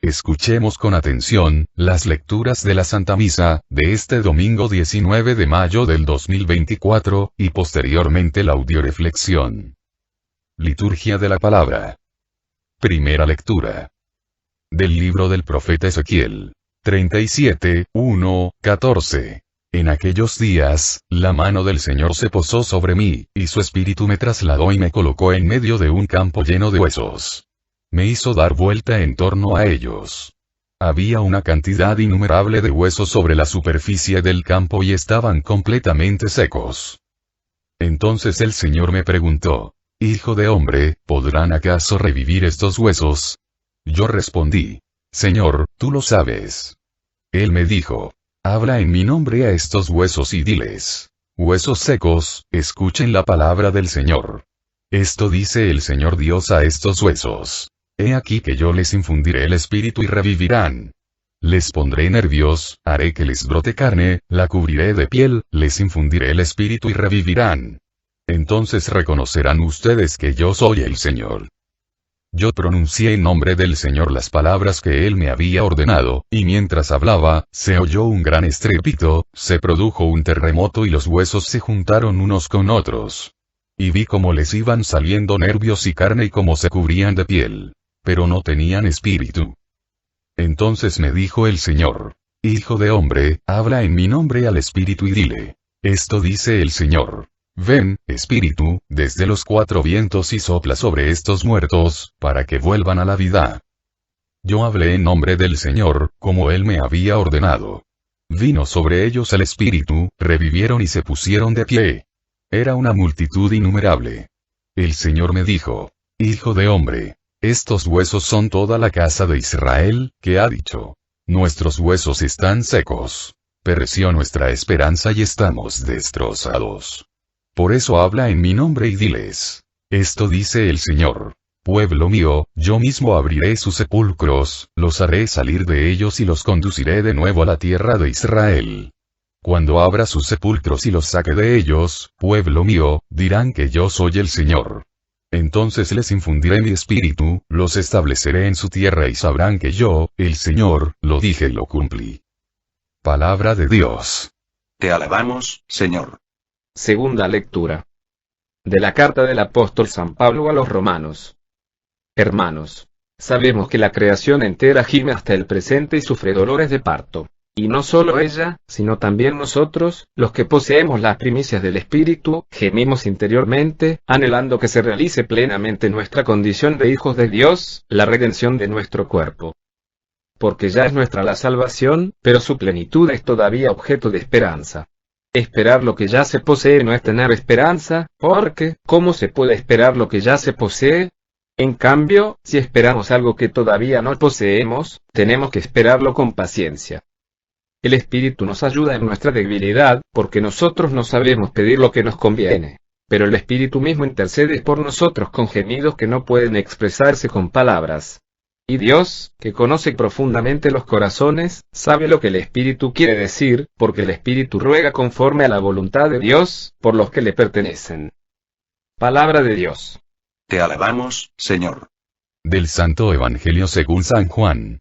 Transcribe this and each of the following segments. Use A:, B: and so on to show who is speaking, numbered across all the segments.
A: Escuchemos con atención las lecturas de la Santa Misa de este domingo 19 de mayo del 2024, y posteriormente la audioreflexión. Liturgia de la Palabra. Primera lectura. Del libro del profeta Ezequiel. 37, 1, 14. En aquellos días, la mano del Señor se posó sobre mí, y su espíritu me trasladó y me colocó en medio de un campo lleno de huesos. Me hizo dar vuelta en torno a ellos. Había una cantidad innumerable de huesos sobre la superficie del campo y estaban completamente secos. Entonces el Señor me preguntó: Hijo de hombre, ¿podrán acaso revivir estos huesos? Yo respondí: Señor, tú lo sabes. Él me dijo: Habla en mi nombre a estos huesos y diles: huesos secos, escuchen la palabra del Señor. Esto dice el Señor Dios a estos huesos: He aquí que yo les infundiré el espíritu y revivirán. Les pondré nervios, haré que les brote carne, la cubriré de piel, les infundiré el espíritu y revivirán. Entonces reconocerán ustedes que yo soy el Señor. Yo pronuncié en nombre del Señor las palabras que Él me había ordenado, y mientras hablaba, se oyó un gran estrépito, se produjo un terremoto y los huesos se juntaron unos con otros. Y vi cómo les iban saliendo nervios y carne y cómo se cubrían de piel. Pero no tenían espíritu. Entonces me dijo el Señor: Hijo de hombre, habla en mi nombre al espíritu y dile: esto dice el Señor. Ven, espíritu, desde los cuatro vientos y sopla sobre estos muertos, para que vuelvan a la vida. Yo hablé en nombre del Señor, como Él me había ordenado. Vino sobre ellos el espíritu, revivieron y se pusieron de pie. Era una multitud innumerable. El Señor me dijo: Hijo de hombre, estos huesos son toda la casa de Israel, que ha dicho: nuestros huesos están secos. Pereció nuestra esperanza y estamos destrozados. Por eso habla en mi nombre y diles: esto dice el Señor. Pueblo mío, yo mismo abriré sus sepulcros, los haré salir de ellos y los conduciré de nuevo a la tierra de Israel. Cuando abra sus sepulcros y los saque de ellos, pueblo mío, dirán que yo soy el Señor. Entonces les infundiré mi espíritu, los estableceré en su tierra y sabrán que yo, el Señor, lo dije y lo cumplí. Palabra de Dios.
B: Te alabamos, Señor.
C: Segunda lectura. De la carta del apóstol San Pablo a los romanos. Hermanos, sabemos que la creación entera gime hasta el presente y sufre dolores de parto. Y no solo ella, sino también nosotros, los que poseemos las primicias del Espíritu, gemimos interiormente, anhelando que se realice plenamente nuestra condición de hijos de Dios, la redención de nuestro cuerpo. Porque ya es nuestra la salvación, pero su plenitud es todavía objeto de esperanza. Esperar lo que ya se posee no es tener esperanza, porque, ¿cómo se puede esperar lo que ya se posee? En cambio, si esperamos algo que todavía no poseemos, tenemos que esperarlo con paciencia. El Espíritu nos ayuda en nuestra debilidad, porque nosotros no sabemos pedir lo que nos conviene. Pero el Espíritu mismo intercede por nosotros con gemidos que no pueden expresarse con palabras. Y Dios, que conoce profundamente los corazones, sabe lo que el Espíritu quiere decir, porque el Espíritu ruega conforme a la voluntad de Dios, por los que le pertenecen. Palabra de Dios.
B: Te alabamos, Señor.
A: Del Santo Evangelio según San Juan.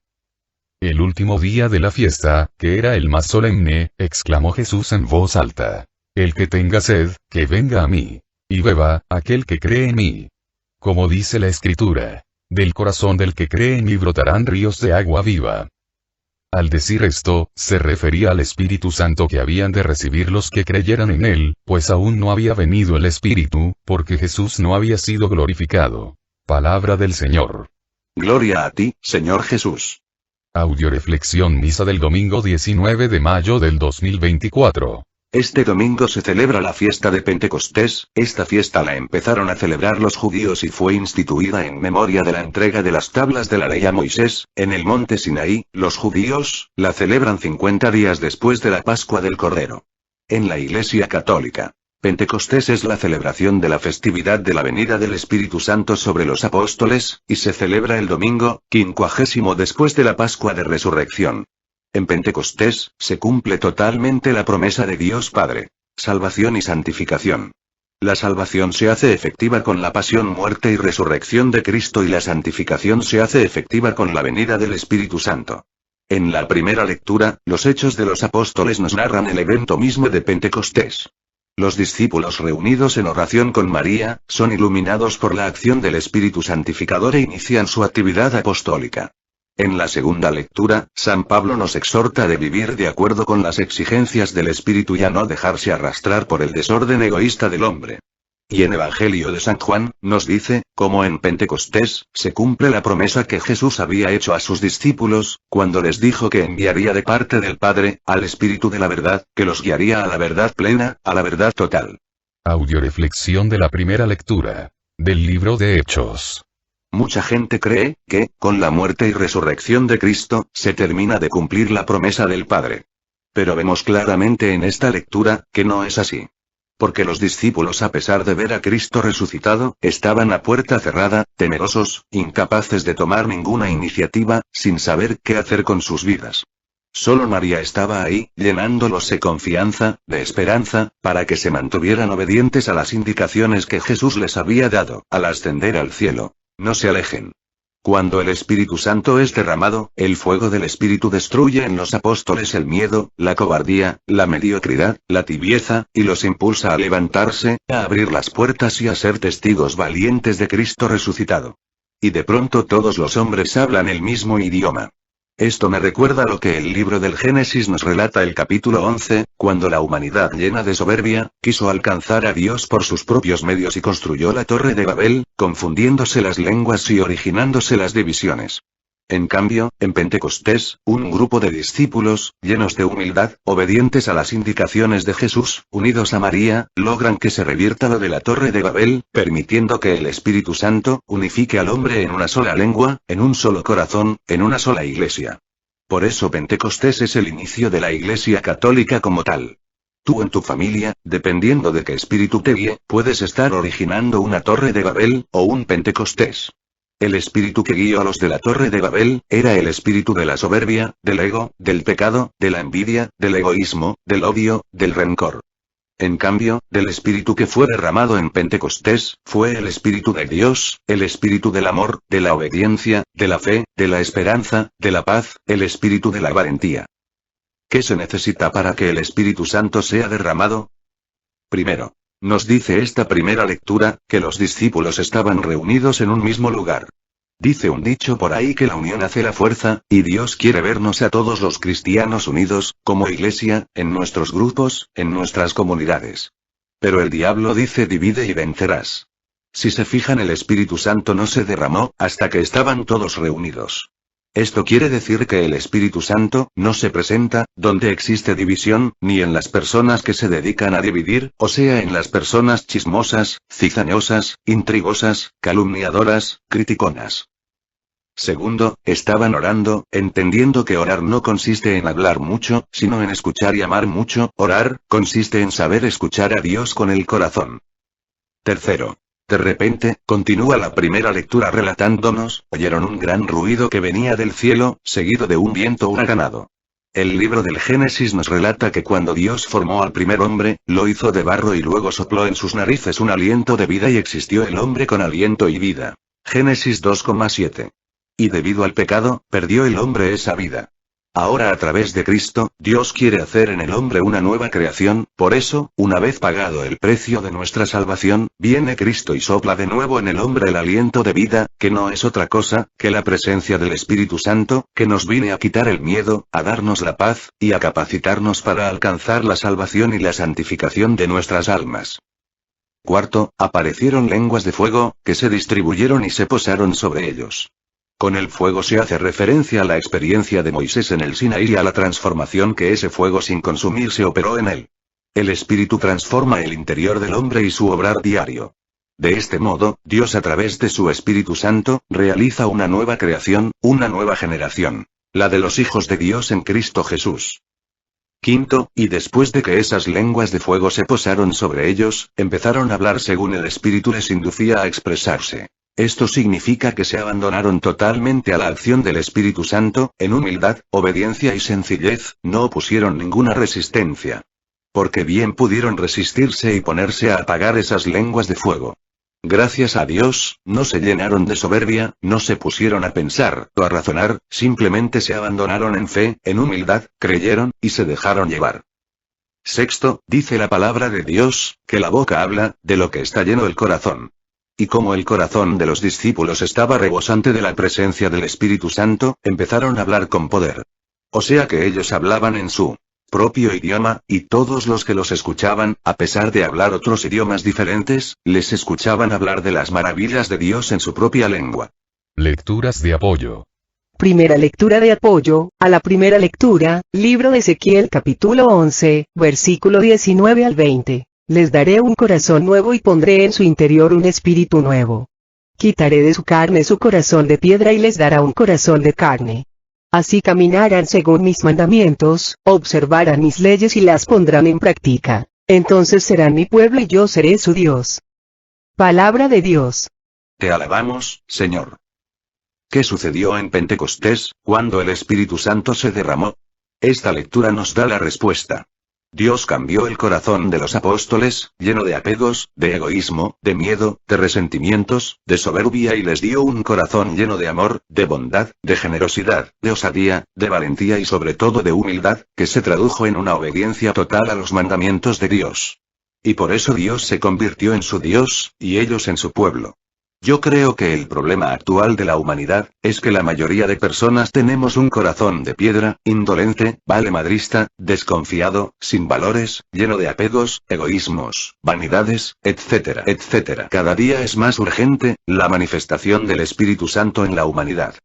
A: El último día de la fiesta, que era el más solemne, exclamó Jesús en voz alta: El que tenga sed, que venga a mí. Y beba, aquel que cree en mí. Como dice la Escritura: del corazón del que cree en mí brotarán ríos de agua viva. Al decir esto, se refería al Espíritu Santo que habían de recibir los que creyeran en él, pues aún no había venido el Espíritu, porque Jesús no había sido glorificado. Palabra del Señor.
B: Gloria a ti, Señor Jesús.
A: Audioreflexión misa del domingo 19 de mayo del 2024.
B: Este domingo se celebra la fiesta de Pentecostés. Esta fiesta la empezaron a celebrar los judíos y fue instituida en memoria de la entrega de las tablas de la ley a Moisés, en el monte Sinaí. Los judíos la celebran 50 días después de la Pascua del Cordero. En la Iglesia Católica, Pentecostés es la celebración de la festividad de la venida del Espíritu Santo sobre los apóstoles, y se celebra el domingo 50 después de la Pascua de Resurrección. En Pentecostés, se cumple totalmente la promesa de Dios Padre, salvación y santificación. La salvación se hace efectiva con la pasión, muerte y resurrección de Cristo, y la santificación se hace efectiva con la venida del Espíritu Santo. En la primera lectura, los Hechos de los Apóstoles nos narran el evento mismo de Pentecostés. Los discípulos reunidos en oración con María, son iluminados por la acción del Espíritu Santificador e inician su actividad apostólica. En la segunda lectura, San Pablo nos exhorta de vivir de acuerdo con las exigencias del Espíritu y a no dejarse arrastrar por el desorden egoísta del hombre. Y en Evangelio de San Juan, nos dice, como en Pentecostés, se cumple la promesa que Jesús había hecho a sus discípulos, cuando les dijo que enviaría de parte del Padre, al Espíritu de la verdad, que los guiaría a la verdad plena, a la verdad total.
A: Audioreflexión de la primera lectura del libro de Hechos.
B: Mucha gente cree que, con la muerte y resurrección de Cristo, se termina de cumplir la promesa del Padre. Pero vemos claramente en esta lectura, que no es así. Porque los discípulos, a pesar de ver a Cristo resucitado, estaban a puerta cerrada, temerosos, incapaces de tomar ninguna iniciativa, sin saber qué hacer con sus vidas. Solo María estaba ahí, llenándolos de confianza, de esperanza, para que se mantuvieran obedientes a las indicaciones que Jesús les había dado, al ascender al cielo. No se alejen. Cuando el Espíritu Santo es derramado, el fuego del Espíritu destruye en los apóstoles el miedo, la cobardía, la mediocridad, la tibieza, y los impulsa a levantarse, a abrir las puertas y a ser testigos valientes de Cristo resucitado. Y de pronto todos los hombres hablan el mismo idioma. Esto me recuerda lo que el libro del Génesis nos relata el capítulo 11, cuando la humanidad llena de soberbia, quiso alcanzar a Dios por sus propios medios y construyó la Torre de Babel, confundiéndose las lenguas y originándose las divisiones. En cambio, en Pentecostés, un grupo de discípulos, llenos de humildad, obedientes a las indicaciones de Jesús, unidos a María, logran que se revierta lo de la Torre de Babel, permitiendo que el Espíritu Santo unifique al hombre en una sola lengua, en un solo corazón, en una sola iglesia. Por eso Pentecostés es el inicio de la Iglesia Católica como tal. Tú en tu familia, dependiendo de qué espíritu te guíe, puedes estar originando una Torre de Babel, o un Pentecostés. El espíritu que guió a los de la Torre de Babel, era el espíritu de la soberbia, del ego, del pecado, de la envidia, del egoísmo, del odio, del rencor. En cambio, del espíritu que fue derramado en Pentecostés, fue el espíritu de Dios, el espíritu del amor, de la obediencia, de la fe, de la esperanza, de la paz, el espíritu de la valentía. ¿Qué se necesita para que el Espíritu Santo sea derramado? Primero, nos dice esta primera lectura, que los discípulos estaban reunidos en un mismo lugar. Dice un dicho por ahí que la unión hace la fuerza, y Dios quiere vernos a todos los cristianos unidos, como iglesia, en nuestros grupos, en nuestras comunidades. Pero el diablo dice divide y vencerás. Si se fijan, el Espíritu Santo no se derramó, hasta que estaban todos reunidos. Esto quiere decir que el Espíritu Santo no se presenta donde existe división, ni en las personas que se dedican a dividir, o sea, en las personas chismosas, cizañosas, intrigosas, calumniadoras, criticonas. Segundo, estaban orando, entendiendo que orar no consiste en hablar mucho, sino en escuchar y amar mucho. Orar consiste en saber escuchar a Dios con el corazón. Tercero, de repente, continúa la primera lectura relatándonos, oyeron un gran ruido que venía del cielo, seguido de un viento huracanado. El libro del Génesis nos relata que cuando Dios formó al primer hombre, lo hizo de barro y luego sopló en sus narices un aliento de vida y existió el hombre con aliento y vida. Génesis 2,7. Y debido al pecado, perdió el hombre esa vida. Ahora, a través de Cristo, Dios quiere hacer en el hombre una nueva creación. Por eso, una vez pagado el precio de nuestra salvación, viene Cristo y sopla de nuevo en el hombre el aliento de vida, que no es otra cosa que la presencia del Espíritu Santo, que nos viene a quitar el miedo, a darnos la paz, y a capacitarnos para alcanzar la salvación y la santificación de nuestras almas. Cuarto, aparecieron lenguas de fuego, que se distribuyeron y se posaron sobre ellos. Con el fuego se hace referencia a la experiencia de Moisés en el Sinaí y a la transformación que ese fuego sin consumirse operó en él. El Espíritu transforma el interior del hombre y su obrar diario. De este modo, Dios a través de su Espíritu Santo, realiza una nueva creación, una nueva generación. La de los hijos de Dios en Cristo Jesús. Quinto, y después de que esas lenguas de fuego se posaron sobre ellos, empezaron a hablar según el Espíritu les inducía a expresarse. Esto significa que se abandonaron totalmente a la acción del Espíritu Santo, en humildad, obediencia y sencillez, no opusieron ninguna resistencia. Porque bien pudieron resistirse y ponerse a apagar esas lenguas de fuego. Gracias a Dios, no se llenaron de soberbia, no se pusieron a pensar o a razonar, simplemente se abandonaron en fe, en humildad, creyeron, y se dejaron llevar. Sexto, dice la palabra de Dios, que la boca habla, de lo que está lleno el corazón. Y como el corazón de los discípulos estaba rebosante de la presencia del Espíritu Santo, empezaron a hablar con poder. O sea que ellos hablaban en su propio idioma, y todos los que los escuchaban, a pesar de hablar otros idiomas diferentes, les escuchaban hablar de las maravillas de Dios en su propia lengua.
A: Lecturas de apoyo.
D: Primera lectura de apoyo, a la primera lectura, libro de Ezequiel capítulo 11, versículo 19 al 20. Les daré un corazón nuevo y pondré en su interior un espíritu nuevo. Quitaré de su carne su corazón de piedra y les dará un corazón de carne. Así caminarán según mis mandamientos, observarán mis leyes y las pondrán en práctica. Entonces serán mi pueblo y yo seré su Dios. Palabra de Dios.
B: Te alabamos, Señor. ¿Qué sucedió en Pentecostés, cuando el Espíritu Santo se derramó? Esta lectura nos da la respuesta. Dios cambió el corazón de los apóstoles, lleno de apegos, de egoísmo, de miedo, de resentimientos, de soberbia y les dio un corazón lleno de amor, de bondad, de generosidad, de osadía, de valentía y sobre todo de humildad, que se tradujo en una obediencia total a los mandamientos de Dios. Y por eso Dios se convirtió en su Dios, y ellos en su pueblo. Yo creo que el problema actual de la humanidad, es que la mayoría de personas tenemos un corazón de piedra, indolente, valemadrista, desconfiado, sin valores, lleno de apegos, egoísmos, vanidades, etcétera, etcétera. Cada día es más urgente, la manifestación del Espíritu Santo en la humanidad.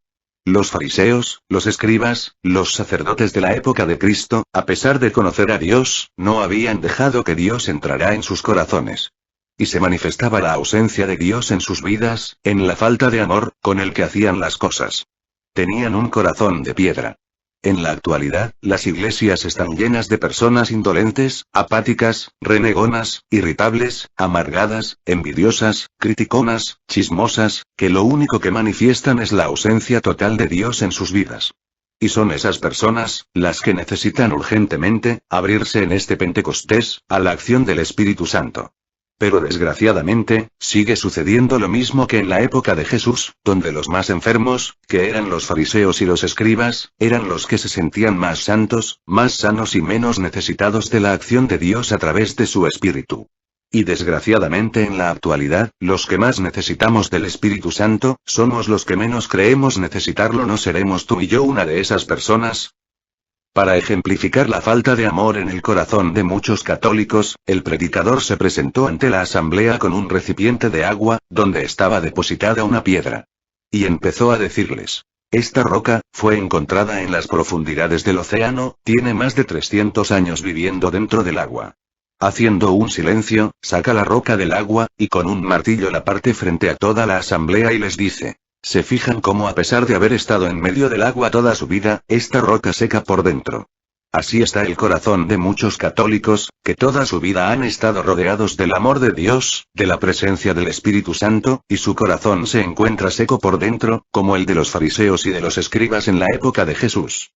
B: Los fariseos, los escribas, los sacerdotes de la época de Cristo, a pesar de conocer a Dios, no habían dejado que Dios entrara en sus corazones. Y se manifestaba la ausencia de Dios en sus vidas, en la falta de amor, con el que hacían las cosas. Tenían un corazón de piedra. En la actualidad, las iglesias están llenas de personas indolentes, apáticas, renegonas, irritables, amargadas, envidiosas, criticonas, chismosas, que lo único que manifiestan es la ausencia total de Dios en sus vidas. Y son esas personas, las que necesitan urgentemente, abrirse en este Pentecostés, a la acción del Espíritu Santo. Pero desgraciadamente, sigue sucediendo lo mismo que en la época de Jesús, donde los más enfermos, que eran los fariseos y los escribas, eran los que se sentían más santos, más sanos y menos necesitados de la acción de Dios a través de su Espíritu. Y desgraciadamente en la actualidad, los que más necesitamos del Espíritu Santo, somos los que menos creemos necesitarlo. ¿No seremos tú y yo una de esas personas? Para ejemplificar la falta de amor en el corazón de muchos católicos, el predicador se presentó ante la asamblea con un recipiente de agua, donde estaba depositada una piedra. Y empezó a decirles: esta roca, fue encontrada en las profundidades del océano, tiene más de 300 años viviendo dentro del agua. Haciendo un silencio, saca la roca del agua, y con un martillo la parte frente a toda la asamblea y les dice: ¿se fijan cómo a pesar de haber estado en medio del agua toda su vida, esta roca seca por dentro? Así está el corazón de muchos católicos, que toda su vida han estado rodeados del amor de Dios, de la presencia del Espíritu Santo, y su corazón se encuentra seco por dentro, como el de los fariseos y de los escribas en la época de Jesús.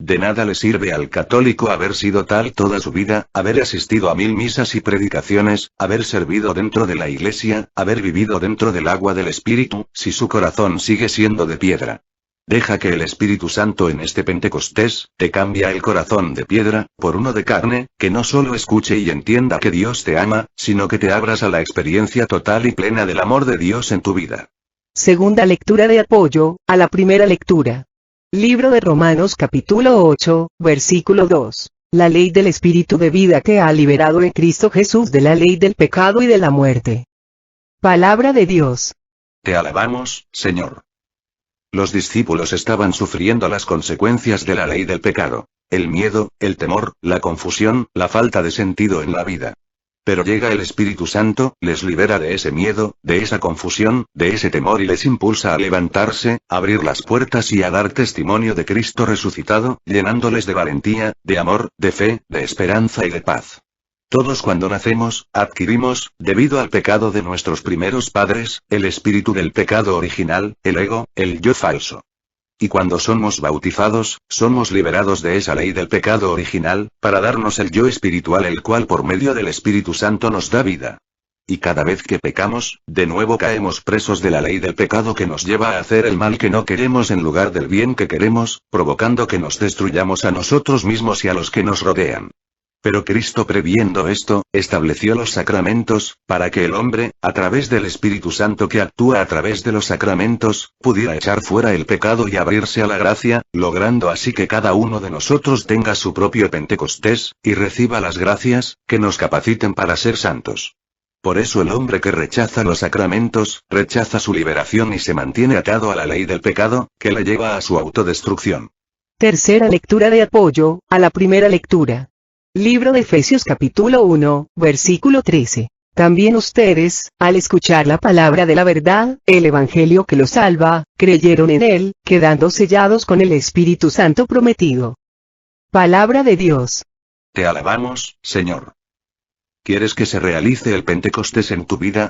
B: De nada le sirve al católico haber sido tal toda su vida, haber asistido a 1000 misas y predicaciones, haber servido dentro de la iglesia, haber vivido dentro del agua del Espíritu, si su corazón sigue siendo de piedra. Deja que el Espíritu Santo en este Pentecostés, te cambia el corazón de piedra, por uno de carne, que no solo escuche y entienda que Dios te ama, sino que te abras a la experiencia total y plena del amor de Dios en tu vida.
D: Segunda lectura de apoyo, a la primera lectura. Libro de Romanos capítulo 8, versículo 2. La ley del Espíritu de vida que ha liberado en Cristo Jesús de la ley del pecado y de la muerte. Palabra de Dios.
B: Te alabamos, Señor. Los discípulos estaban sufriendo las consecuencias de la ley del pecado. El miedo, el temor, la confusión, la falta de sentido en la vida. Pero llega el Espíritu Santo, les libera de ese miedo, de esa confusión, de ese temor y les impulsa a levantarse, a abrir las puertas y a dar testimonio de Cristo resucitado, llenándoles de valentía, de amor, de fe, de esperanza y de paz. Todos cuando nacemos, adquirimos, debido al pecado de nuestros primeros padres, el espíritu del pecado original, el ego, el yo falso. Y cuando somos bautizados, somos liberados de esa ley del pecado original, para darnos el yo espiritual, el cual por medio del Espíritu Santo nos da vida. Y cada vez que pecamos, de nuevo caemos presos de la ley del pecado que nos lleva a hacer el mal que no queremos en lugar del bien que queremos, provocando que nos destruyamos a nosotros mismos y a los que nos rodean. Pero Cristo, previendo esto, estableció los sacramentos, para que el hombre, a través del Espíritu Santo que actúa a través de los sacramentos, pudiera echar fuera el pecado y abrirse a la gracia, logrando así que cada uno de nosotros tenga su propio Pentecostés, y reciba las gracias, que nos capaciten para ser santos. Por eso el hombre que rechaza los sacramentos, rechaza su liberación y se mantiene atado a la ley del pecado, que le lleva a su autodestrucción.
D: Tercera lectura de apoyo, a la primera lectura. Libro de Efesios capítulo 1, versículo 13. También ustedes, al escuchar la palabra de la verdad, el evangelio que los salva, creyeron en él, quedando sellados con el Espíritu Santo prometido. Palabra de Dios.
B: Te alabamos, Señor. ¿Quieres que se realice el Pentecostés en tu vida?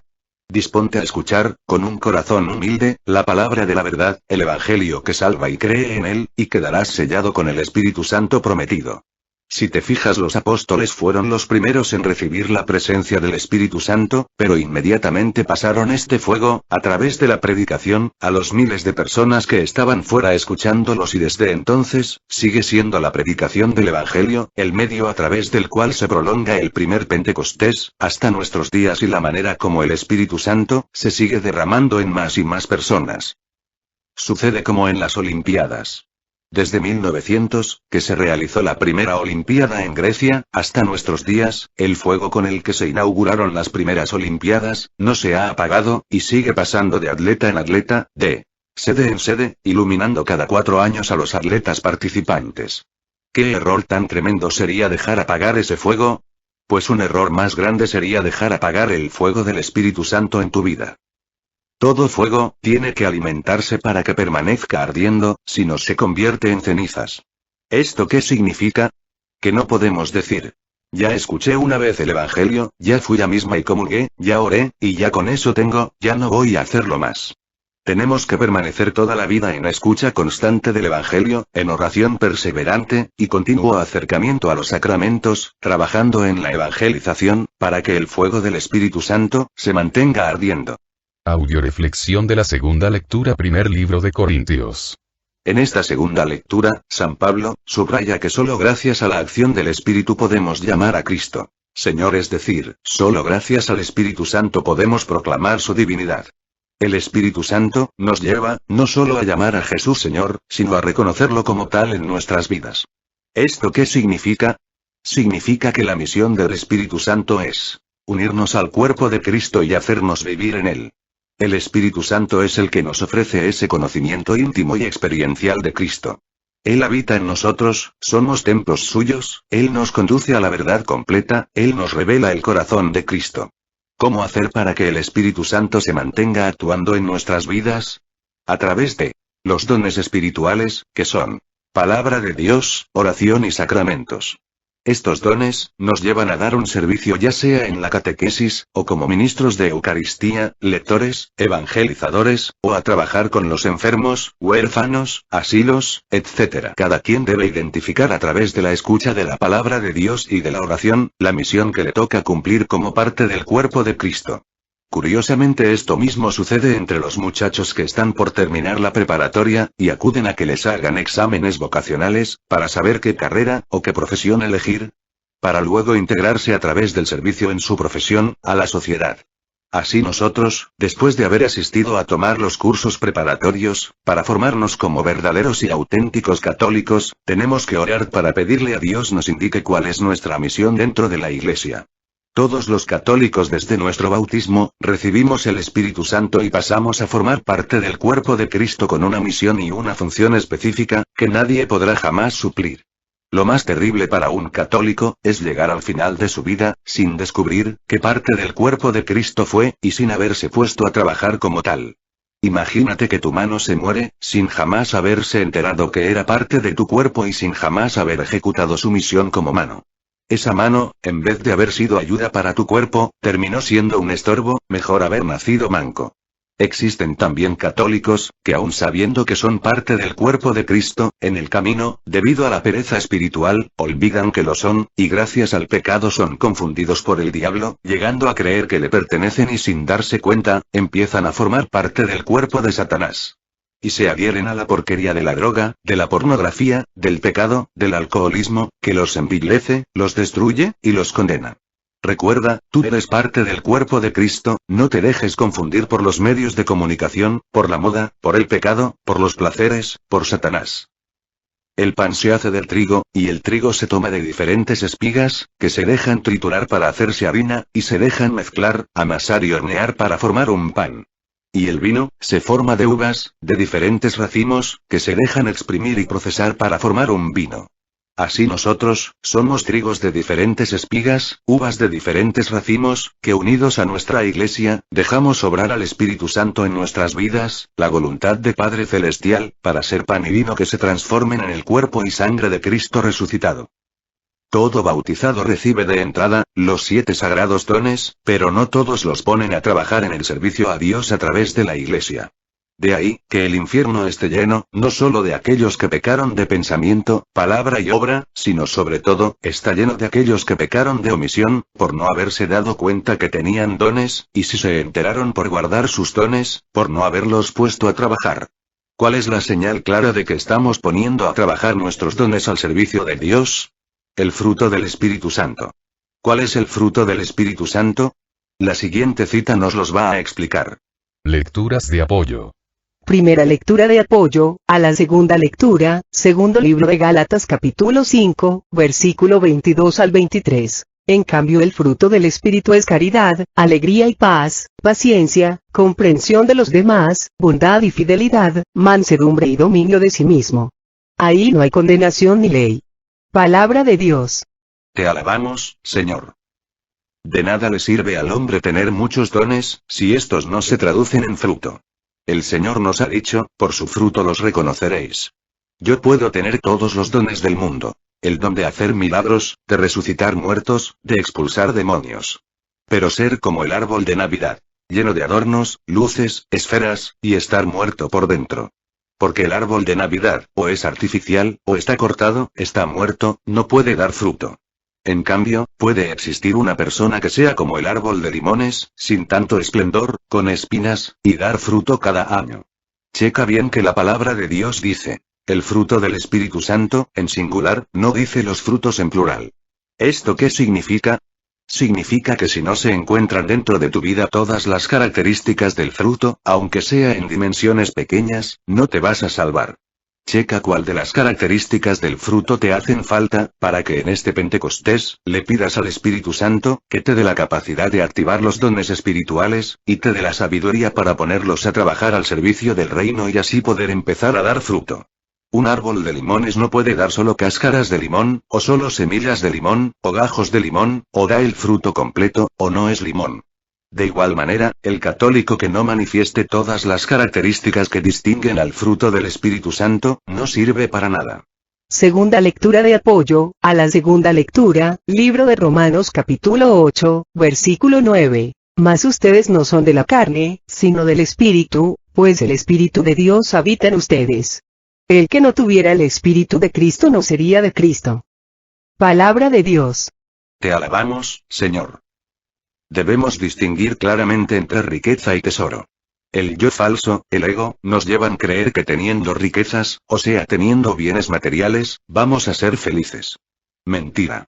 B: Disponte a escuchar, con un corazón humilde, la palabra de la verdad, el evangelio que salva y cree en él, y quedarás sellado con el Espíritu Santo prometido. Si te fijas, los apóstoles fueron los primeros en recibir la presencia del Espíritu Santo, pero inmediatamente pasaron este fuego, a través de la predicación, a los miles de personas que estaban fuera escuchándolos, y desde entonces, sigue siendo la predicación del Evangelio, el medio a través del cual se prolonga el primer Pentecostés, hasta nuestros días, y la manera como el Espíritu Santo, se sigue derramando en más y más personas. Sucede como en las Olimpiadas. Desde 1900, que se realizó la primera Olimpiada en Grecia, hasta nuestros días, el fuego con el que se inauguraron las primeras Olimpiadas, no se ha apagado, y sigue pasando de atleta en atleta, de sede en sede, iluminando cada 4 años a los atletas participantes. ¿Qué error tan tremendo sería dejar apagar ese fuego? Pues un error más grande sería dejar apagar el fuego del Espíritu Santo en tu vida. Todo fuego, tiene que alimentarse para que permanezca ardiendo, si no se convierte en cenizas. ¿Esto qué significa? Que no podemos decir: ya escuché una vez el Evangelio, ya fui a misma y comulgué, ya oré, y ya con eso tengo, ya no voy a hacerlo más. Tenemos que permanecer toda la vida en escucha constante del Evangelio, en oración perseverante, y continuo acercamiento a los sacramentos, trabajando en la evangelización, para que el fuego del Espíritu Santo, se mantenga ardiendo.
A: Audioreflexión de la segunda lectura, primer libro de Corintios.
B: En esta segunda lectura, San Pablo, subraya que solo gracias a la acción del Espíritu podemos llamar a Cristo Señor, es decir, solo gracias al Espíritu Santo podemos proclamar su divinidad. El Espíritu Santo, nos lleva, no solo a llamar a Jesús Señor, sino a reconocerlo como tal en nuestras vidas. ¿Esto qué significa? Significa que la misión del Espíritu Santo es unirnos al cuerpo de Cristo y hacernos vivir en él. El Espíritu Santo es el que nos ofrece ese conocimiento íntimo y experiencial de Cristo. Él habita en nosotros, somos templos suyos, Él nos conduce a la verdad completa, Él nos revela el corazón de Cristo. ¿Cómo hacer para que el Espíritu Santo se mantenga actuando en nuestras vidas? A través de los dones espirituales, que son palabra de Dios, oración y sacramentos. Estos dones, nos llevan a dar un servicio ya sea en la catequesis, o como ministros de Eucaristía, lectores, evangelizadores, o a trabajar con los enfermos, huérfanos, asilos, etc. Cada quien debe identificar a través de la escucha de la palabra de Dios y de la oración, la misión que le toca cumplir como parte del cuerpo de Cristo. Curiosamente esto mismo sucede entre los muchachos que están por terminar la preparatoria, y acuden a que les hagan exámenes vocacionales, para saber qué carrera, o qué profesión elegir, para luego integrarse a través del servicio en su profesión, a la sociedad. Así nosotros, después de haber asistido a tomar los cursos preparatorios, para formarnos como verdaderos y auténticos católicos, tenemos que orar para pedirle a Dios nos indique cuál es nuestra misión dentro de la Iglesia. Todos los católicos desde nuestro bautismo, recibimos el Espíritu Santo y pasamos a formar parte del cuerpo de Cristo con una misión y una función específica, que nadie podrá jamás suplir. Lo más terrible para un católico, es llegar al final de su vida, sin descubrir, qué parte del cuerpo de Cristo fue, y sin haberse puesto a trabajar como tal. Imagínate que tu mano se muere, sin jamás haberse enterado que era parte de tu cuerpo y sin jamás haber ejecutado su misión como mano. Esa mano, en vez de haber sido ayuda para tu cuerpo, terminó siendo un estorbo, mejor haber nacido manco. Existen también católicos, que aun sabiendo que son parte del cuerpo de Cristo, en el camino, debido a la pereza espiritual, olvidan que lo son, y gracias al pecado son confundidos por el diablo, llegando a creer que le pertenecen y sin darse cuenta, empiezan a formar parte del cuerpo de Satanás. Y se adhieren a la porquería de la droga, de la pornografía, del pecado, del alcoholismo, que los envilece, los destruye, y los condena. Recuerda, tú eres parte del cuerpo de Cristo, no te dejes confundir por los medios de comunicación, por la moda, por el pecado, por los placeres, por Satanás. El pan se hace del trigo, y el trigo se toma de diferentes espigas, que se dejan triturar para hacerse harina, y se dejan mezclar, amasar y hornear para formar un pan. Y el vino, se forma de uvas, de diferentes racimos, que se dejan exprimir y procesar para formar un vino. Así nosotros, somos trigos de diferentes espigas, uvas de diferentes racimos, que unidos a nuestra Iglesia, dejamos obrar al Espíritu Santo en nuestras vidas, la voluntad de Padre Celestial, para ser pan y vino que se transformen en el cuerpo y sangre de Cristo resucitado. Todo bautizado recibe de entrada, los 7 sagrados dones, pero no todos los ponen a trabajar en el servicio a Dios a través de la Iglesia. De ahí, que el infierno esté lleno, no solo de aquellos que pecaron de pensamiento, palabra y obra, sino sobre todo, está lleno de aquellos que pecaron de omisión, por no haberse dado cuenta que tenían dones, y si se enteraron por guardar sus dones, por no haberlos puesto a trabajar. ¿Cuál es la señal clara de que estamos poniendo a trabajar nuestros dones al servicio de Dios? El fruto del Espíritu Santo. ¿Cuál es el fruto del Espíritu Santo? La siguiente cita nos los va a explicar.
A: Lecturas de apoyo.
D: Primera lectura de apoyo, a la segunda lectura, segundo libro de Gálatas capítulo 5, versículo 22 al 23. En cambio el fruto del Espíritu es caridad, alegría y paz, paciencia, comprensión de los demás, bondad y fidelidad, mansedumbre y dominio de sí mismo. Ahí no hay condenación ni ley. Palabra de Dios.
B: Te alabamos, Señor. De nada le sirve al hombre tener muchos dones, si estos no se traducen en fruto. El Señor nos ha dicho, por su fruto los reconoceréis. Yo puedo tener todos los dones del mundo. El don de hacer milagros, de resucitar muertos, de expulsar demonios. Pero ser como el árbol de Navidad. Lleno de adornos, luces, esferas, y estar muerto por dentro. Porque el árbol de Navidad, o es artificial, o está cortado, está muerto, no puede dar fruto. En cambio, puede existir una persona que sea como el árbol de limones, sin tanto esplendor, con espinas, y dar fruto cada año. Checa bien que la palabra de Dios dice, el fruto del Espíritu Santo, en singular, no dice los frutos en plural. ¿Esto qué significa? Significa que si no se encuentran dentro de tu vida todas las características del fruto, aunque sea en dimensiones pequeñas, no te vas a salvar. Checa cuál de las características del fruto te hacen falta, para que en este Pentecostés, le pidas al Espíritu Santo, que te dé la capacidad de activar los dones espirituales, y te dé la sabiduría para ponerlos a trabajar al servicio del reino y así poder empezar a dar fruto. Un árbol de limones no puede dar solo cáscaras de limón, o solo semillas de limón, o gajos de limón, o da el fruto completo, o no es limón. De igual manera, el católico que no manifieste todas las características que distinguen al fruto del Espíritu Santo, no sirve para nada.
D: Segunda lectura de apoyo, a la segunda lectura, libro de Romanos capítulo 8, versículo 9. Mas ustedes no son de la carne, sino del Espíritu, pues el Espíritu de Dios habita en ustedes. El que no tuviera el Espíritu de Cristo no sería de Cristo. Palabra de Dios.
B: Te alabamos, Señor. Debemos distinguir claramente entre riqueza y tesoro. El yo falso, el ego, nos llevan a creer que teniendo riquezas, o sea teniendo bienes materiales, vamos a ser felices. Mentira.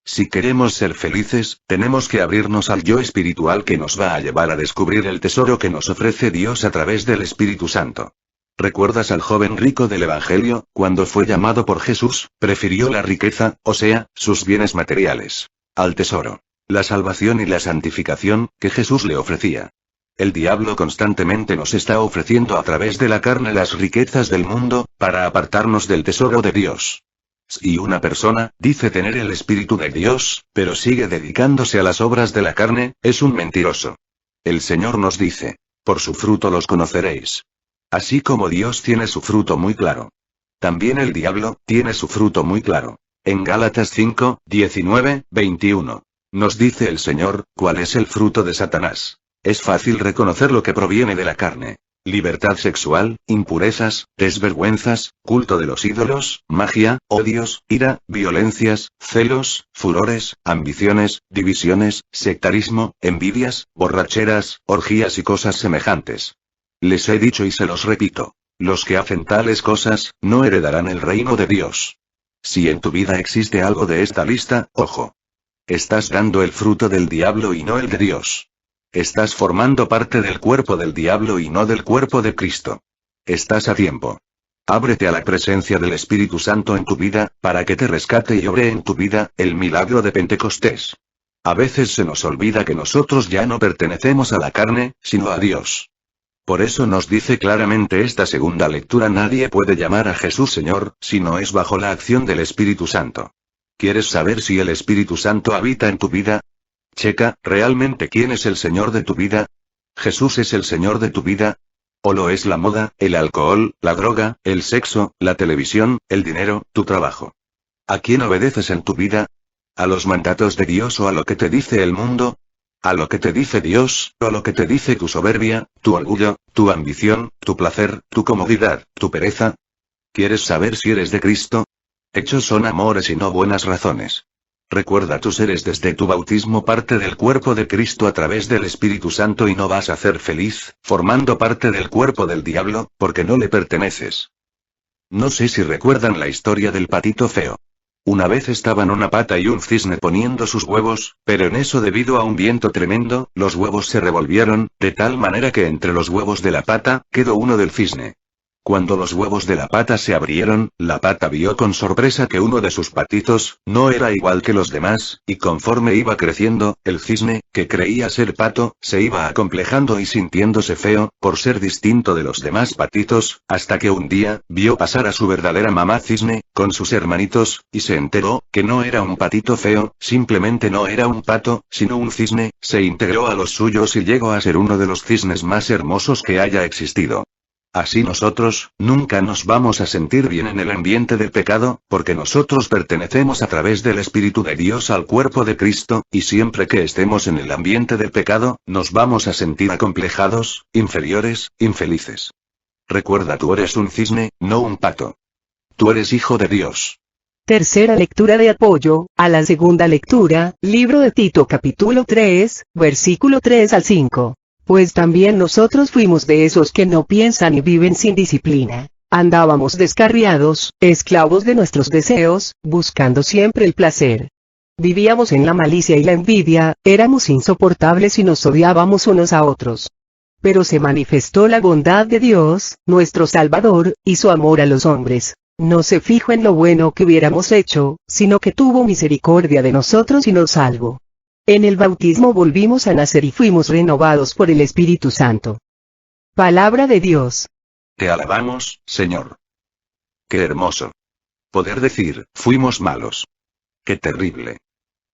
B: Si queremos ser felices, tenemos que abrirnos al yo espiritual que nos va a llevar a descubrir el tesoro que nos ofrece Dios a través del Espíritu Santo. ¿Recuerdas al joven rico del Evangelio, cuando fue llamado por Jesús, prefirió la riqueza, o sea, sus bienes materiales, al tesoro? La salvación y la santificación, que Jesús le ofrecía. El diablo constantemente nos está ofreciendo a través de la carne las riquezas del mundo, para apartarnos del tesoro de Dios. Si una persona, dice tener el Espíritu de Dios, pero sigue dedicándose a las obras de la carne, es un mentiroso. El Señor nos dice, por su fruto los conoceréis. Así como Dios tiene su fruto muy claro. También el diablo, tiene su fruto muy claro. En Gálatas 5, 19, 21. Nos dice el Señor, cuál es el fruto de Satanás. Es fácil reconocer lo que proviene de la carne. Libertad sexual, impurezas, desvergüenzas, culto de los ídolos, magia, odios, ira, violencias, celos, furores, ambiciones, divisiones, sectarismo, envidias, borracheras, orgías y cosas semejantes. Les he dicho y se los repito. Los que hacen tales cosas, no heredarán el reino de Dios. Si en tu vida existe algo de esta lista, ojo. Estás dando el fruto del diablo y no el de Dios. Estás formando parte del cuerpo del diablo y no del cuerpo de Cristo. Estás a tiempo. Ábrete a la presencia del Espíritu Santo en tu vida, para que te rescate y obre en tu vida, el milagro de Pentecostés. A veces se nos olvida que nosotros ya no pertenecemos a la carne, sino a Dios. Por eso nos dice claramente esta segunda lectura: nadie puede llamar a Jesús Señor, si no es bajo la acción del Espíritu Santo. ¿Quieres saber si el Espíritu Santo habita en tu vida? Checa, ¿realmente quién es el Señor de tu vida? ¿Jesús es el Señor de tu vida? ¿O lo es la moda, el alcohol, la droga, el sexo, la televisión, el dinero, tu trabajo? ¿A quién obedeces en tu vida? ¿A los mandatos de Dios o a lo que te dice el mundo? ¿A lo que te dice Dios, o a lo que te dice tu soberbia, tu orgullo, tu ambición, tu placer, tu comodidad, tu pereza? ¿Quieres saber si eres de Cristo? Hechos son amores y no buenas razones. Recuerda, tú eres desde tu bautismo parte del cuerpo de Cristo a través del Espíritu Santo y no vas a ser feliz, formando parte del cuerpo del diablo, porque no le perteneces. No sé si recuerdan la historia del patito feo. Una vez estaban una pata y un cisne poniendo sus huevos, pero en eso, debido a un viento tremendo, los huevos se revolvieron, de tal manera que entre los huevos de la pata, quedó uno del cisne. Cuando los huevos de la pata se abrieron, la pata vio con sorpresa que uno de sus patitos, no era igual que los demás, y conforme iba creciendo, el cisne, que creía ser pato, se iba acomplejando y sintiéndose feo, por ser distinto de los demás patitos, hasta que un día, vio pasar a su verdadera mamá cisne, con sus hermanitos, y se enteró, que no era un patito feo, simplemente no era un pato, sino un cisne, se integró a los suyos y llegó a ser uno de los cisnes más hermosos que haya existido. Así nosotros, nunca nos vamos a sentir bien en el ambiente del pecado, porque nosotros pertenecemos a través del Espíritu de Dios al cuerpo de Cristo, y siempre que estemos en el ambiente del pecado, nos vamos a sentir acomplejados, inferiores, infelices. Recuerda, tú eres un cisne, no un pato. Tú eres hijo de Dios.
D: Tercera lectura de apoyo a la segunda lectura, libro de Tito capítulo 3, versículo 3 al 5. Pues también nosotros fuimos de esos que no piensan y viven sin disciplina. Andábamos descarriados, esclavos de nuestros deseos, buscando siempre el placer. Vivíamos en la malicia y la envidia, éramos insoportables y nos odiábamos unos a otros. Pero se manifestó la bondad de Dios, nuestro Salvador, y su amor a los hombres. No se fijó en lo bueno que hubiéramos hecho, sino que tuvo misericordia de nosotros y nos salvó. En el bautismo volvimos a nacer y fuimos renovados por el Espíritu Santo. Palabra de Dios.
B: Te alabamos, Señor. Qué hermoso. Poder decir, fuimos malos. Qué terrible.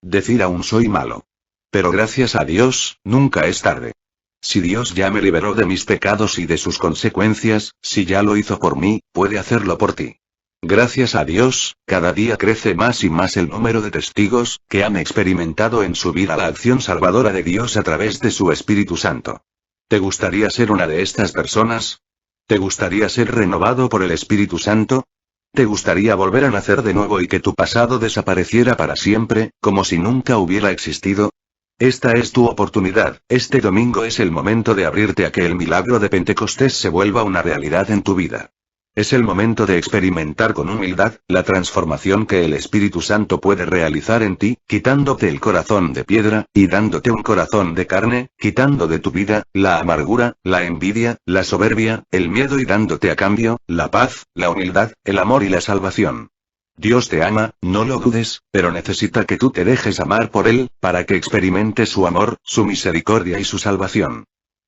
B: Decir, aún soy malo. Pero gracias a Dios, nunca es tarde. Si Dios ya me liberó de mis pecados y de sus consecuencias, si ya lo hizo por mí, puede hacerlo por ti. Gracias a Dios, cada día crece más y más el número de testigos, que han experimentado en su vida la acción salvadora de Dios a través de su Espíritu Santo. ¿Te gustaría ser una de estas personas? ¿Te gustaría ser renovado por el Espíritu Santo? ¿Te gustaría volver a nacer de nuevo y que tu pasado desapareciera para siempre, como si nunca hubiera existido? Esta es tu oportunidad, este domingo es el momento de abrirte a que el milagro de Pentecostés se vuelva una realidad en tu vida. Es el momento de experimentar con humildad, la transformación que el Espíritu Santo puede realizar en ti, quitándote el corazón de piedra, y dándote un corazón de carne, quitando de tu vida, la amargura, la envidia, la soberbia, el miedo y dándote a cambio, la paz, la humildad, el amor y la salvación. Dios te ama, no lo dudes, pero necesita que tú te dejes amar por Él, para que experimentes su amor, su misericordia y su salvación.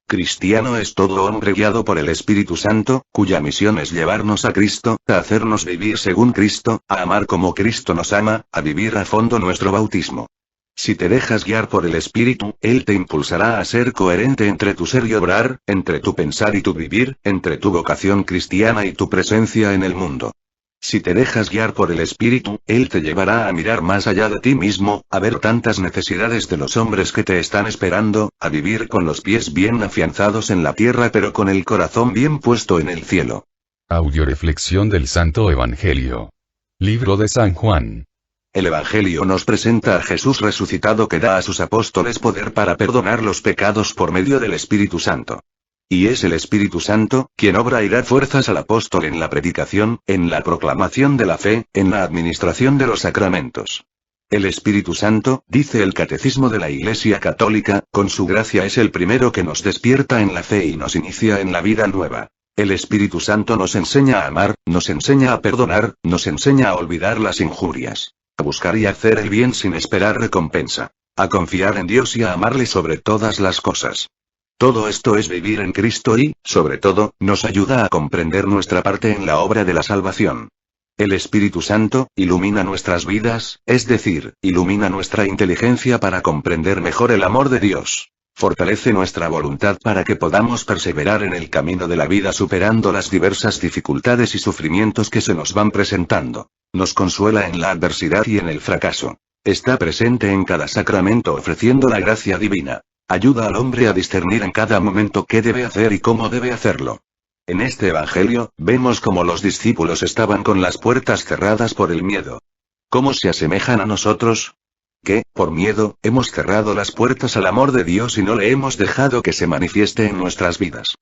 B: Cristiano es todo hombre guiado por el Espíritu Santo, cuya misión es llevarnos a Cristo, a hacernos vivir según Cristo, a amar como Cristo nos ama, a vivir a fondo nuestro bautismo. Si te dejas guiar por el Espíritu, Él te impulsará a ser coherente entre tu ser y obrar, entre tu pensar y tu vivir, entre tu vocación cristiana y tu presencia en el mundo. Si te dejas guiar por el Espíritu, Él te llevará a mirar más allá de ti mismo, a ver tantas necesidades de los hombres que te están esperando, a vivir con los pies bien afianzados en la tierra pero con el corazón bien puesto en el cielo.
A: Audioreflexión del Santo Evangelio. Libro de San Juan.
B: El Evangelio nos presenta a Jesús resucitado que da a sus apóstoles poder para perdonar los pecados por medio del Espíritu Santo. Y es el Espíritu Santo, quien obra y da fuerzas al apóstol en la predicación, en la proclamación de la fe, en la administración de los sacramentos. El Espíritu Santo, dice el Catecismo de la Iglesia Católica, con su gracia es el primero que nos despierta en la fe y nos inicia en la vida nueva. El Espíritu Santo nos enseña a amar, nos enseña a perdonar, nos enseña a olvidar las injurias, a buscar y hacer el bien sin esperar recompensa, a confiar en Dios y a amarle sobre todas las cosas. Todo esto es vivir en Cristo y, sobre todo, nos ayuda a comprender nuestra parte en la obra de la salvación. El Espíritu Santo ilumina nuestras vidas, es decir, ilumina nuestra inteligencia para comprender mejor el amor de Dios. Fortalece nuestra voluntad para que podamos perseverar en el camino de la vida superando las diversas dificultades y sufrimientos que se nos van presentando. Nos consuela en la adversidad y en el fracaso. Está presente en cada sacramento ofreciendo la gracia divina. Ayuda al hombre a discernir en cada momento qué debe hacer y cómo debe hacerlo. En este Evangelio, vemos cómo los discípulos estaban con las puertas cerradas por el miedo. ¿Cómo se asemejan a nosotros? Que, por miedo, hemos cerrado las puertas al amor de Dios y no le hemos dejado que se manifieste en nuestras vidas.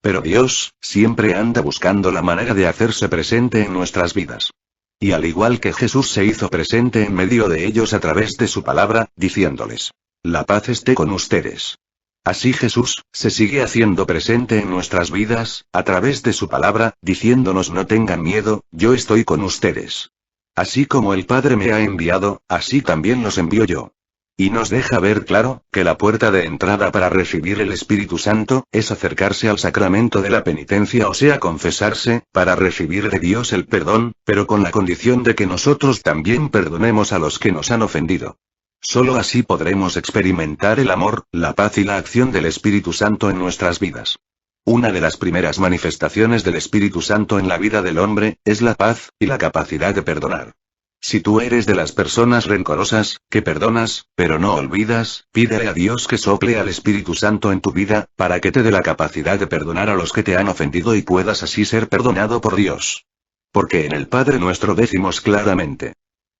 B: Pero Dios, siempre anda buscando la manera de hacerse presente en nuestras vidas. Y al igual que Jesús se hizo presente en medio de ellos a través de su palabra, diciéndoles: la paz esté con ustedes. Así Jesús, se sigue haciendo presente en nuestras vidas, a través de su palabra, diciéndonos no tengan miedo, yo estoy con ustedes. Así como el Padre me ha enviado, así también los envío yo. Y nos deja ver claro, que la puerta de entrada para recibir el Espíritu Santo, es acercarse al sacramento de la penitencia o sea confesarse, para recibir de Dios el perdón, pero con la condición de que nosotros también perdonemos a los que nos han ofendido. Solo así podremos experimentar el amor, la paz y la acción del Espíritu Santo en nuestras vidas. Una de las primeras manifestaciones del Espíritu Santo en la vida del hombre, es la paz, y la capacidad de perdonar. Si tú eres de las personas rencorosas, que perdonas, pero no olvidas, pídele a Dios que sople al Espíritu Santo en tu vida, para que te dé la capacidad de perdonar a los que te han ofendido y puedas así ser perdonado por Dios. Porque en el Padre Nuestro decimos claramente: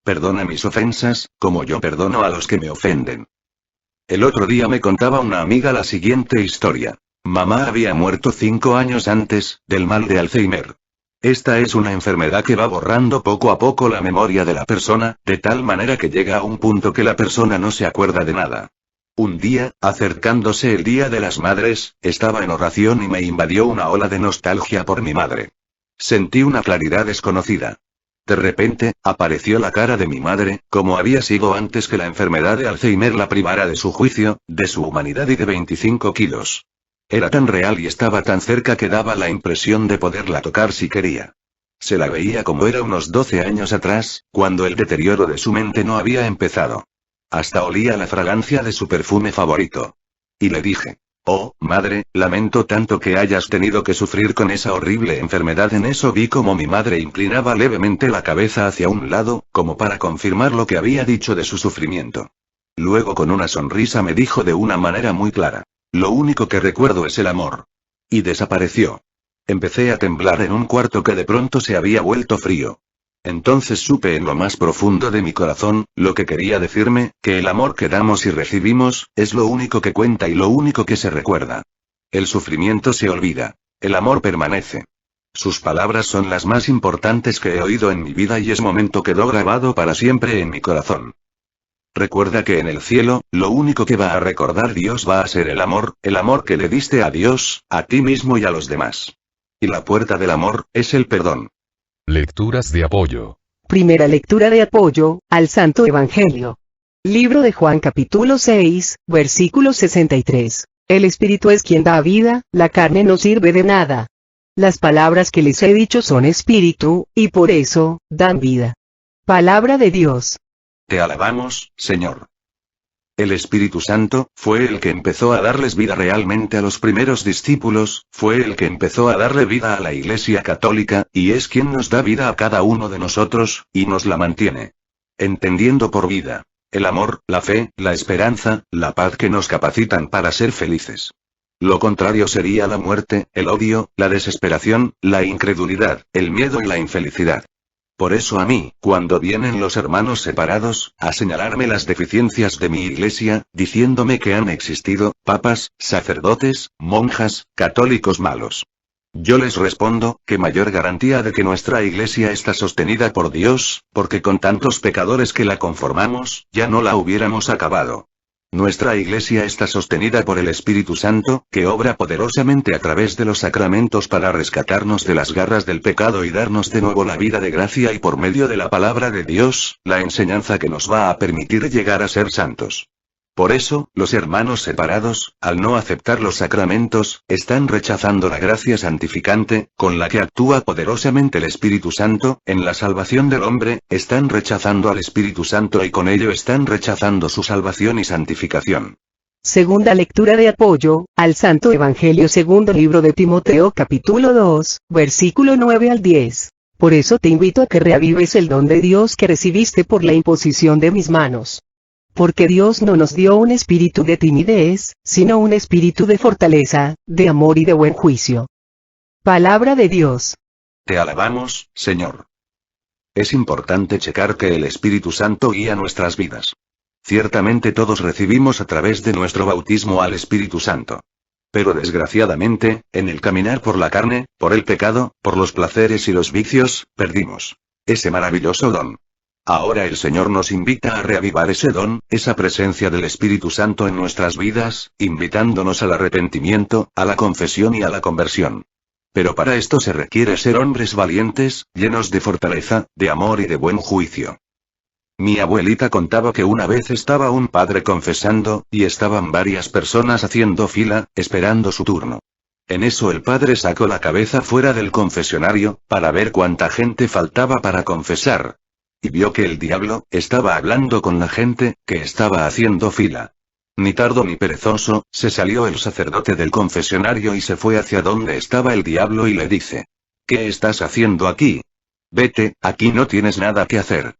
B: perdona mis ofensas, como yo perdono a los que me ofenden. El otro día me contaba una amiga la siguiente historia. Mamá había muerto 5 años antes, del mal de Alzheimer. Esta es una enfermedad que va borrando poco a poco la memoria de la persona, de tal manera que llega a un punto que la persona no se acuerda de nada. Un día, acercándose el Día de las Madres, estaba en oración y me invadió una ola de nostalgia por mi madre. Sentí una claridad desconocida. De repente, apareció la cara de mi madre, como había sido antes que la enfermedad de Alzheimer la privara de su juicio, de su humanidad y de 25 kilos. Era tan real y estaba tan cerca que daba la impresión de poderla tocar si quería. Se la veía como era unos 12 años atrás, cuando el deterioro de su mente no había empezado. Hasta olía la fragancia de su perfume favorito. Y le dije: oh, madre, lamento tanto que hayas tenido que sufrir con esa horrible enfermedad. En eso vi como mi madre inclinaba levemente la cabeza hacia un lado, como para confirmar lo que había dicho de su sufrimiento. Luego con una sonrisa me dijo de una manera muy clara: lo único que recuerdo es el amor. Y desapareció. Empecé a temblar en un cuarto que de pronto se había vuelto frío. Entonces supe en lo más profundo de mi corazón, lo que quería decirme, que el amor que damos y recibimos, es lo único que cuenta y lo único que se recuerda. El sufrimiento se olvida. El amor permanece. Sus palabras son las más importantes que he oído en mi vida y ese momento quedó grabado para siempre en mi corazón. Recuerda que en el cielo, lo único que va a recordar Dios va a ser el amor que le diste a Dios, a ti mismo y a los demás. Y la puerta del amor, es el perdón.
A: Lecturas de apoyo.
D: Primera lectura de apoyo, al Santo Evangelio. Libro de Juan capítulo 6, versículo 63. El Espíritu es quien da vida, la carne no sirve de nada. Las palabras que les he dicho son espíritu, y por eso, dan vida. Palabra de Dios.
B: Te alabamos, Señor. El Espíritu Santo, fue el que empezó a darles vida realmente a los primeros discípulos, fue el que empezó a darle vida a la Iglesia Católica, y es quien nos da vida a cada uno de nosotros, y nos la mantiene. Entendiendo por vida el amor, la fe, la esperanza, la paz que nos capacitan para ser felices. Lo contrario sería la muerte, el odio, la desesperación, la incredulidad, el miedo y la infelicidad. Por eso a mí, cuando vienen los hermanos separados, a señalarme las deficiencias de mi iglesia, diciéndome que han existido, papas, sacerdotes, monjas, católicos malos. Yo les respondo, que mayor garantía de que nuestra iglesia está sostenida por Dios, porque con tantos pecadores que la conformamos, ya no la hubiéramos acabado. Nuestra iglesia está sostenida por el Espíritu Santo, que obra poderosamente a través de los sacramentos para rescatarnos de las garras del pecado y darnos de nuevo la vida de gracia y por medio de la palabra de Dios, la enseñanza que nos va a permitir llegar a ser santos. Por eso, los hermanos separados, al no aceptar los sacramentos, están rechazando la gracia santificante, con la que actúa poderosamente el Espíritu Santo, en la salvación del hombre, están rechazando al Espíritu Santo y con ello están rechazando su salvación y santificación.
D: Segunda lectura de apoyo, al Santo Evangelio segundo libro de Timoteo capítulo 2, versículo 9 al 10. Por eso te invito a que reavives el don de Dios que recibiste por la imposición de mis manos. Porque Dios no nos dio un espíritu de timidez, sino un espíritu de fortaleza, de amor y de buen juicio. Palabra de Dios.
B: Te alabamos, Señor. Es importante checar que el Espíritu Santo guía nuestras vidas. Ciertamente todos recibimos a través de nuestro bautismo al Espíritu Santo. Pero desgraciadamente, en el caminar por la carne, por el pecado, por los placeres y los vicios, perdimos ese maravilloso don. Ahora el Señor nos invita a reavivar ese don, esa presencia del Espíritu Santo en nuestras vidas, invitándonos al arrepentimiento, a la confesión y a la conversión. Pero para esto se requiere ser hombres valientes, llenos de fortaleza, de amor y de buen juicio. Mi abuelita contaba que una vez estaba un padre confesando, y estaban varias personas haciendo fila, esperando su turno. En eso el padre sacó la cabeza fuera del confesionario, para ver cuánta gente faltaba para confesar. Y vio que el diablo estaba hablando con la gente que estaba haciendo fila. Ni tardo ni perezoso, se salió el sacerdote del confesionario y se fue hacia donde estaba el diablo y le dice: ¿Qué estás haciendo aquí? Vete, aquí no tienes nada que hacer.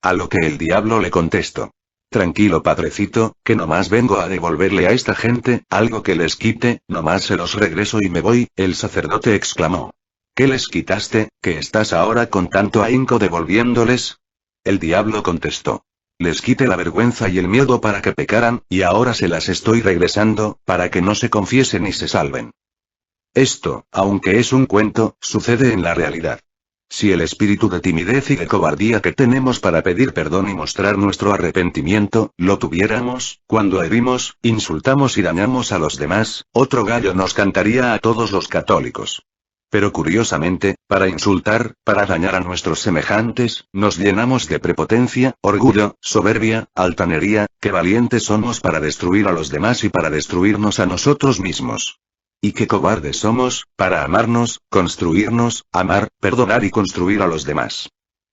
B: A lo que el diablo le contestó: Tranquilo padrecito, que nomás vengo a devolverle a esta gente algo que les quite, nomás se los regreso y me voy. El sacerdote exclamó: ¿Qué les quitaste, que estás ahora con tanto ahínco devolviéndoles? El diablo contestó: Les quité la vergüenza y el miedo para que pecaran, y ahora se las estoy regresando, para que no se confiesen y se salven. Esto, aunque es un cuento, sucede en la realidad. Si el espíritu de timidez y de cobardía que tenemos para pedir perdón y mostrar nuestro arrepentimiento, lo tuviéramos, cuando herimos, insultamos y dañamos a los demás, otro gallo nos cantaría a todos los católicos. Pero curiosamente, para insultar, para dañar a nuestros semejantes, nos llenamos de prepotencia, orgullo, soberbia, altanería, qué valientes somos para destruir a los demás y para destruirnos a nosotros mismos. Y qué cobardes somos, para amarnos, construirnos, amar, perdonar y construir a los demás.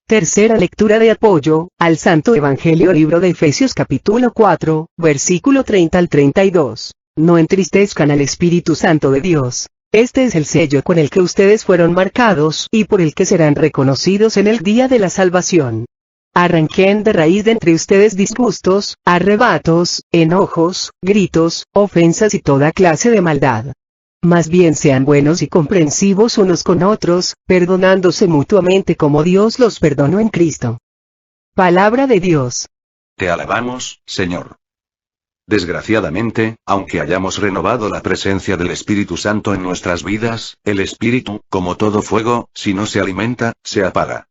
D: Tercera lectura de apoyo, al Santo Evangelio libro de Efesios capítulo 4, versículo 30 al 32. No entristezcan al Espíritu Santo de Dios. Este es el sello con el que ustedes fueron marcados y por el que serán reconocidos en el día de la salvación. Arranquen de raíz de entre ustedes disgustos, arrebatos, enojos, gritos, ofensas y toda clase de maldad. Más bien sean buenos y comprensivos unos con otros, perdonándose mutuamente como Dios los perdonó en Cristo. Palabra de Dios.
B: Te alabamos, Señor. Desgraciadamente, aunque hayamos renovado la presencia del Espíritu Santo en nuestras vidas, el Espíritu, como todo fuego, si no se alimenta, se apaga.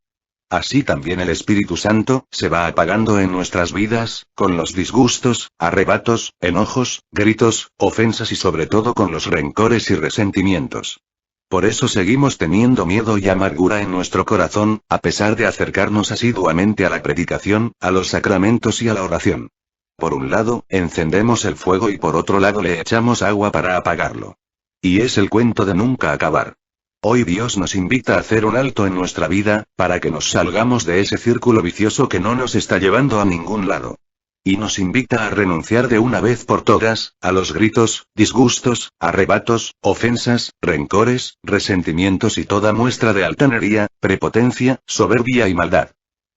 B: Así también el Espíritu Santo, se va apagando en nuestras vidas, con los disgustos, arrebatos, enojos, gritos, ofensas y sobre todo con los rencores y resentimientos. Por eso seguimos teniendo miedo y amargura en nuestro corazón, a pesar de acercarnos asiduamente a la predicación, a los sacramentos y a la oración. Por un lado, encendemos el fuego y por otro lado le echamos agua para apagarlo. Y es el cuento de nunca acabar. Hoy Dios nos invita a hacer un alto en nuestra vida, para que nos salgamos de ese círculo vicioso que no nos está llevando a ningún lado. Y nos invita a renunciar de una vez por todas, a los gritos, disgustos, arrebatos, ofensas, rencores, resentimientos y toda muestra de altanería, prepotencia, soberbia y maldad.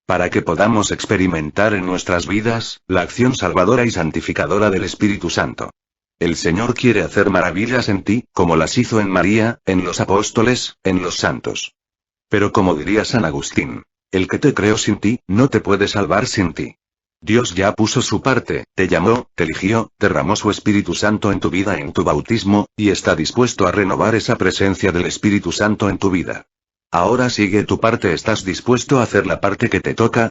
B: Para que podamos experimentar en nuestras vidas, la acción salvadora y santificadora del Espíritu Santo. El Señor quiere hacer maravillas en ti, como las hizo en María, en los apóstoles, en los santos. Pero como diría San Agustín, el que te creó sin ti, no te puede salvar sin ti. Dios ya puso su parte, te llamó, te eligió, derramó su Espíritu Santo en tu vida en tu bautismo, y está dispuesto a renovar esa presencia del Espíritu Santo en tu vida. Ahora sigue tu parte. ¿Estás dispuesto a hacer la parte que te toca?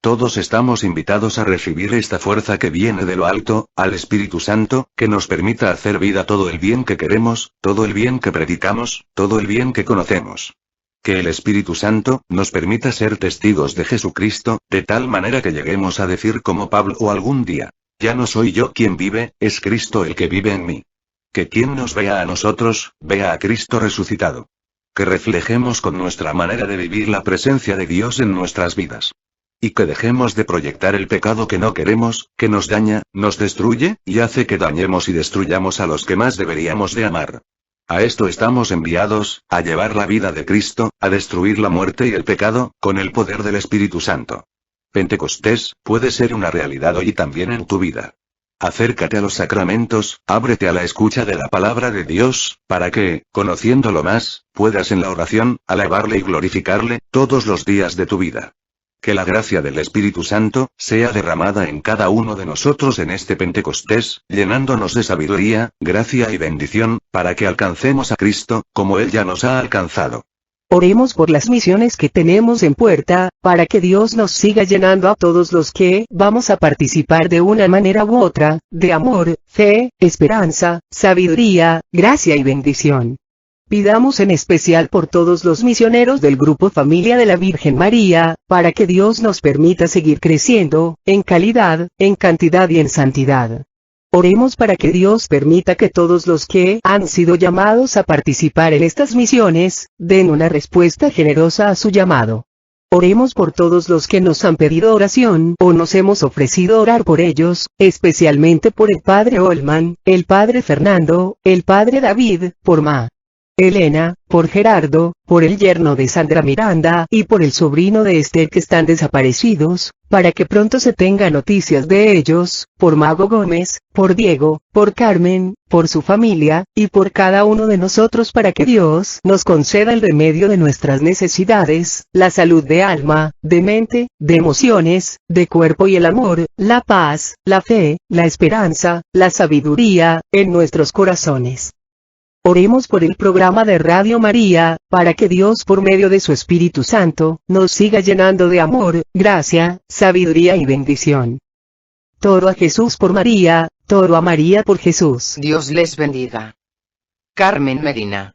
B: Todos estamos invitados a recibir esta fuerza que viene de lo alto, al Espíritu Santo, que nos permita hacer vida todo el bien que queremos, todo el bien que predicamos, todo el bien que conocemos. Que el Espíritu Santo nos permita ser testigos de Jesucristo, de tal manera que lleguemos a decir como Pablo algún día: ya no soy yo quien vive, es Cristo el que vive en mí. Que quien nos vea a nosotros, vea a Cristo resucitado. Que reflejemos con nuestra manera de vivir la presencia de Dios en nuestras vidas. Y que dejemos de proyectar el pecado que no queremos, que nos daña, nos destruye, y hace que dañemos y destruyamos a los que más deberíamos de amar. A esto estamos enviados, a llevar la vida de Cristo, a destruir la muerte y el pecado, con el poder del Espíritu Santo. Pentecostés puede ser una realidad hoy y también en tu vida. Acércate a los sacramentos, ábrete a la escucha de la palabra de Dios, para que, conociéndolo más, puedas en la oración, alabarle y glorificarle, todos los días de tu vida. Que la gracia del Espíritu Santo sea derramada en cada uno de nosotros en este Pentecostés, llenándonos de sabiduría, gracia y bendición, para que alcancemos a Cristo, como Él ya nos ha alcanzado.
D: Oremos por las misiones que tenemos en puerta, para que Dios nos siga llenando a todos los que vamos a participar de una manera u otra, de amor, fe, esperanza, sabiduría, gracia y bendición. Pidamos en especial por todos los misioneros del Grupo Familia de la Virgen María, para que Dios nos permita seguir creciendo, en calidad, en cantidad y en santidad. Oremos para que Dios permita que todos los que han sido llamados a participar en estas misiones, den una respuesta generosa a su llamado. Oremos por todos los que nos han pedido oración o nos hemos ofrecido orar por ellos, especialmente por el Padre Olman, el Padre Fernando, el Padre David, por Elena, por Gerardo, por el yerno de Sandra Miranda y por el sobrino de Esther que están desaparecidos, para que pronto se tenga noticias de ellos, por Mago Gómez, por Diego, por Carmen, por su familia, y por cada uno de nosotros para que Dios nos conceda el remedio de nuestras necesidades, la salud de alma, de mente, de emociones, de cuerpo y el amor, la paz, la fe, la esperanza, la sabiduría, en nuestros corazones. Oremos por el programa de Radio María, para que Dios por medio de su Espíritu Santo, nos siga llenando de amor, gracia, sabiduría y bendición. Todo a Jesús por María, todo a María por Jesús.
E: Dios les bendiga. Carmen Medina.